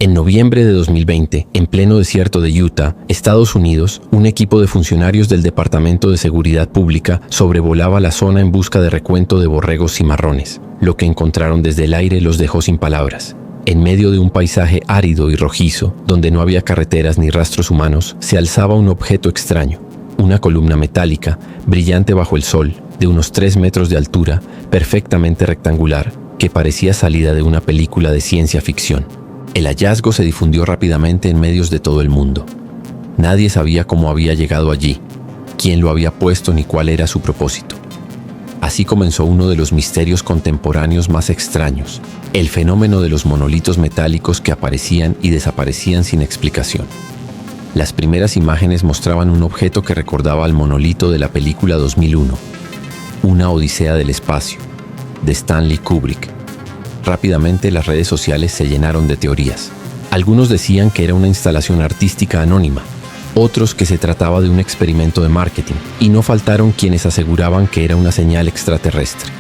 En noviembre de 2020, en pleno desierto de Utah, Estados Unidos, un equipo de funcionarios del Departamento de Seguridad Pública sobrevolaba la zona en busca de recuento de borregos cimarrones. Lo que encontraron desde el aire los dejó sin palabras. En medio de un paisaje árido y rojizo, donde no había carreteras ni rastros humanos, se alzaba un objeto extraño. Una columna metálica, brillante bajo el sol, de unos 3 metros de altura, perfectamente rectangular, que parecía salida de una película de ciencia ficción. El hallazgo se difundió rápidamente en medios de todo el mundo. Nadie sabía cómo había llegado allí, quién lo había puesto ni cuál era su propósito. Así comenzó uno de los misterios contemporáneos más extraños, el fenómeno de los monolitos metálicos que aparecían y desaparecían sin explicación. Las primeras imágenes mostraban un objeto que recordaba al monolito de la película 2001, Una Odisea del Espacio, de Stanley Kubrick. Rápidamente las redes sociales se llenaron de teorías. Algunos decían que era una instalación artística anónima, otros que se trataba de un experimento de marketing, y no faltaron quienes aseguraban que era una señal extraterrestre.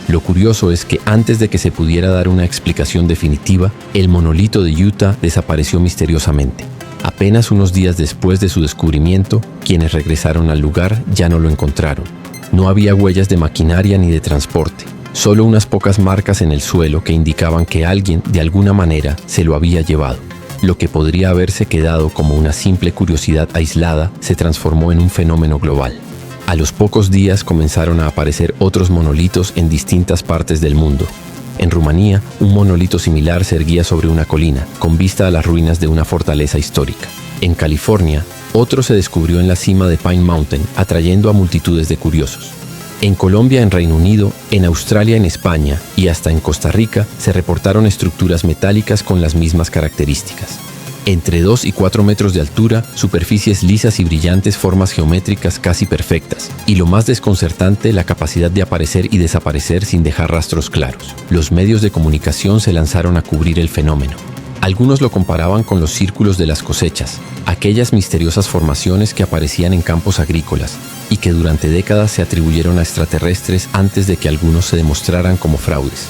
Lo curioso es que antes de que se pudiera dar una explicación definitiva, el monolito de Utah desapareció misteriosamente. Apenas unos días después de su descubrimiento, quienes regresaron al lugar ya no lo encontraron. No había huellas de maquinaria ni de transporte. Solo unas pocas marcas en el suelo que indicaban que alguien, de alguna manera, se lo había llevado. Lo que podría haberse quedado como una simple curiosidad aislada se transformó en un fenómeno global. A los pocos días comenzaron a aparecer otros monolitos en distintas partes del mundo. En Rumanía, un monolito similar se erguía sobre una colina, con vista a las ruinas de una fortaleza histórica. En California, otro se descubrió en la cima de Pine Mountain, atrayendo a multitudes de curiosos. En Colombia, en Reino Unido, en Australia, en España y hasta en Costa Rica se reportaron estructuras metálicas con las mismas características. Entre 2 y 4 metros de altura, superficies lisas y brillantes, formas geométricas casi perfectas. Y lo más desconcertante, la capacidad de aparecer y desaparecer sin dejar rastros claros. Los medios de comunicación se lanzaron a cubrir el fenómeno. Algunos lo comparaban con los círculos de las cosechas, aquellas misteriosas formaciones que aparecían en campos agrícolas y que durante décadas se atribuyeron a extraterrestres antes de que algunos se demostraran como fraudes.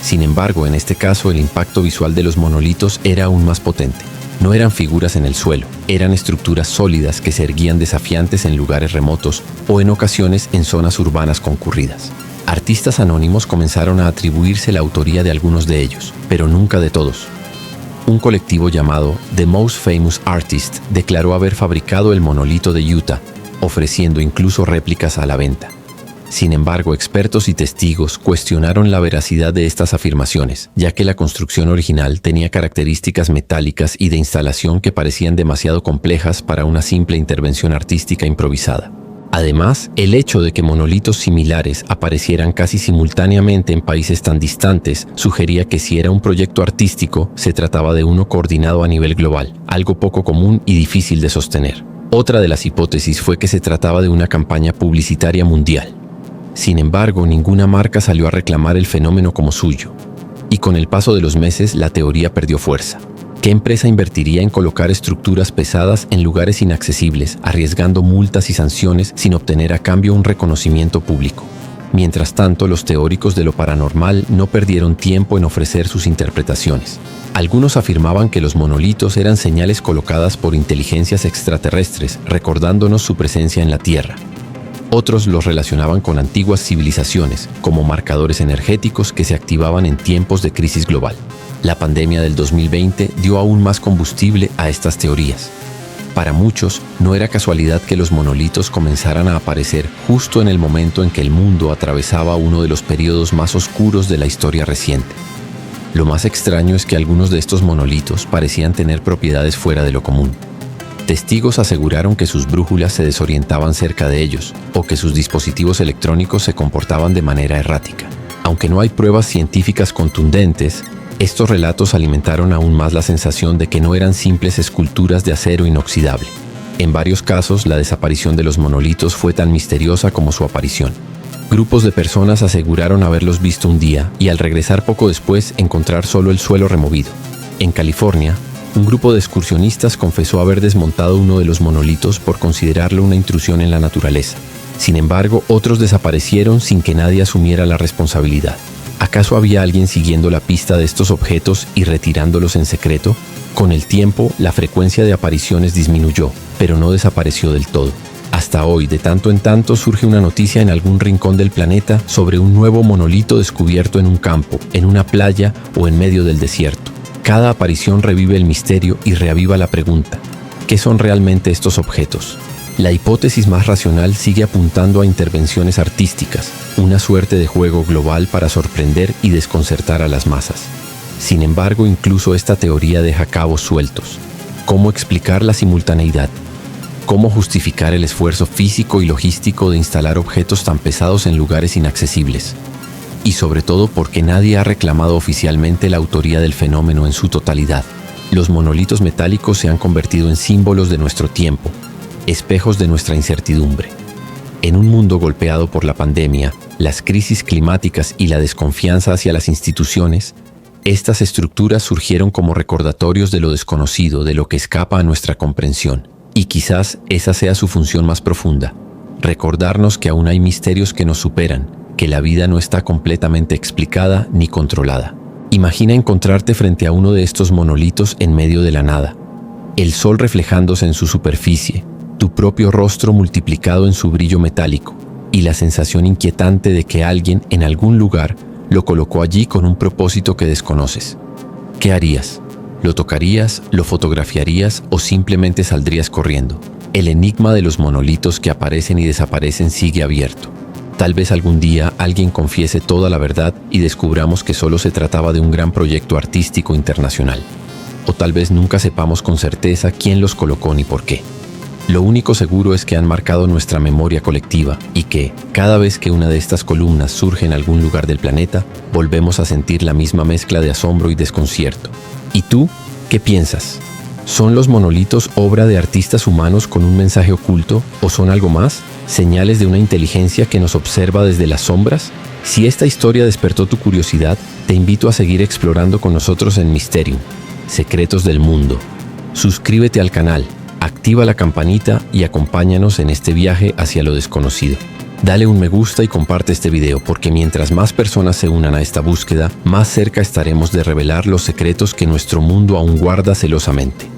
Sin embargo, en este caso, el impacto visual de los monolitos era aún más potente. No eran figuras en el suelo, eran estructuras sólidas que se erguían desafiantes en lugares remotos o en ocasiones en zonas urbanas concurridas. Artistas anónimos comenzaron a atribuirse la autoría de algunos de ellos, pero nunca de todos. Un colectivo llamado The Most Famous Artist declaró haber fabricado el monolito de Utah, ofreciendo incluso réplicas a la venta. Sin embargo, expertos y testigos cuestionaron la veracidad de estas afirmaciones, ya que la construcción original tenía características metálicas y de instalación que parecían demasiado complejas para una simple intervención artística improvisada. Además, el hecho de que monolitos similares aparecieran casi simultáneamente en países tan distantes sugería que si era un proyecto artístico, se trataba de uno coordinado a nivel global, algo poco común y difícil de sostener. Otra de las hipótesis fue que se trataba de una campaña publicitaria mundial. Sin embargo, ninguna marca salió a reclamar el fenómeno como suyo. Y con el paso de los meses, la teoría perdió fuerza. ¿Qué empresa invertiría en colocar estructuras pesadas en lugares inaccesibles, arriesgando multas y sanciones sin obtener a cambio un reconocimiento público? Mientras tanto, los teóricos de lo paranormal no perdieron tiempo en ofrecer sus interpretaciones. Algunos afirmaban que los monolitos eran señales colocadas por inteligencias extraterrestres, recordándonos su presencia en la Tierra. Otros los relacionaban con antiguas civilizaciones, como marcadores energéticos que se activaban en tiempos de crisis global. La pandemia del 2020 dio aún más combustible a estas teorías. Para muchos, no era casualidad que los monolitos comenzaran a aparecer justo en el momento en que el mundo atravesaba uno de los periodos más oscuros de la historia reciente. Lo más extraño es que algunos de estos monolitos parecían tener propiedades fuera de lo común. Testigos aseguraron que sus brújulas se desorientaban cerca de ellos, o que sus dispositivos electrónicos se comportaban de manera errática. Aunque no hay pruebas científicas contundentes, estos relatos alimentaron aún más la sensación de que no eran simples esculturas de acero inoxidable. En varios casos, la desaparición de los monolitos fue tan misteriosa como su aparición. Grupos de personas aseguraron haberlos visto un día y al regresar poco después encontrar solo el suelo removido. En California, un grupo de excursionistas confesó haber desmontado uno de los monolitos por considerarlo una intrusión en la naturaleza. Sin embargo, otros desaparecieron sin que nadie asumiera la responsabilidad. ¿Acaso había alguien siguiendo la pista de estos objetos y retirándolos en secreto? Con el tiempo, la frecuencia de apariciones disminuyó, pero no desapareció del todo. Hasta hoy, de tanto en tanto, surge una noticia en algún rincón del planeta sobre un nuevo monolito descubierto en un campo, en una playa o en medio del desierto. Cada aparición revive el misterio y reaviva la pregunta: ¿qué son realmente estos objetos? La hipótesis más racional sigue apuntando a intervenciones artísticas, una suerte de juego global para sorprender y desconcertar a las masas. Sin embargo, incluso esta teoría deja cabos sueltos. ¿Cómo explicar la simultaneidad? ¿Cómo justificar el esfuerzo físico y logístico de instalar objetos tan pesados en lugares inaccesibles? Y sobre todo, porque nadie ha reclamado oficialmente la autoría del fenómeno en su totalidad. Los monolitos metálicos se han convertido en símbolos de nuestro tiempo, espejos de nuestra incertidumbre. En un mundo golpeado por la pandemia, las crisis climáticas y la desconfianza hacia las instituciones, estas estructuras surgieron como recordatorios de lo desconocido, de lo que escapa a nuestra comprensión. Y quizás esa sea su función más profunda: recordarnos que aún hay misterios que nos superan, que la vida no está completamente explicada ni controlada. Imagina encontrarte frente a uno de estos monolitos en medio de la nada, el sol reflejándose en su superficie, tu propio rostro multiplicado en su brillo metálico, y la sensación inquietante de que alguien en algún lugar lo colocó allí con un propósito que desconoces. ¿Qué harías? ¿Lo tocarías, lo fotografiarías o simplemente saldrías corriendo? El enigma de los monolitos que aparecen y desaparecen sigue abierto. Tal vez algún día alguien confiese toda la verdad y descubramos que solo se trataba de un gran proyecto artístico internacional. O tal vez nunca sepamos con certeza quién los colocó ni por qué. Lo único seguro es que han marcado nuestra memoria colectiva y que, cada vez que una de estas columnas surge en algún lugar del planeta, volvemos a sentir la misma mezcla de asombro y desconcierto. ¿Y tú? ¿Qué piensas? ¿Son los monolitos obra de artistas humanos con un mensaje oculto o son algo más? ¿Señales de una inteligencia que nos observa desde las sombras? Si esta historia despertó tu curiosidad, te invito a seguir explorando con nosotros en Mysterium, Secretos del Mundo. Suscríbete al canal, activa la campanita y acompáñanos en este viaje hacia lo desconocido. Dale un me gusta y comparte este video, porque mientras más personas se unan a esta búsqueda, más cerca estaremos de revelar los secretos que nuestro mundo aún guarda celosamente.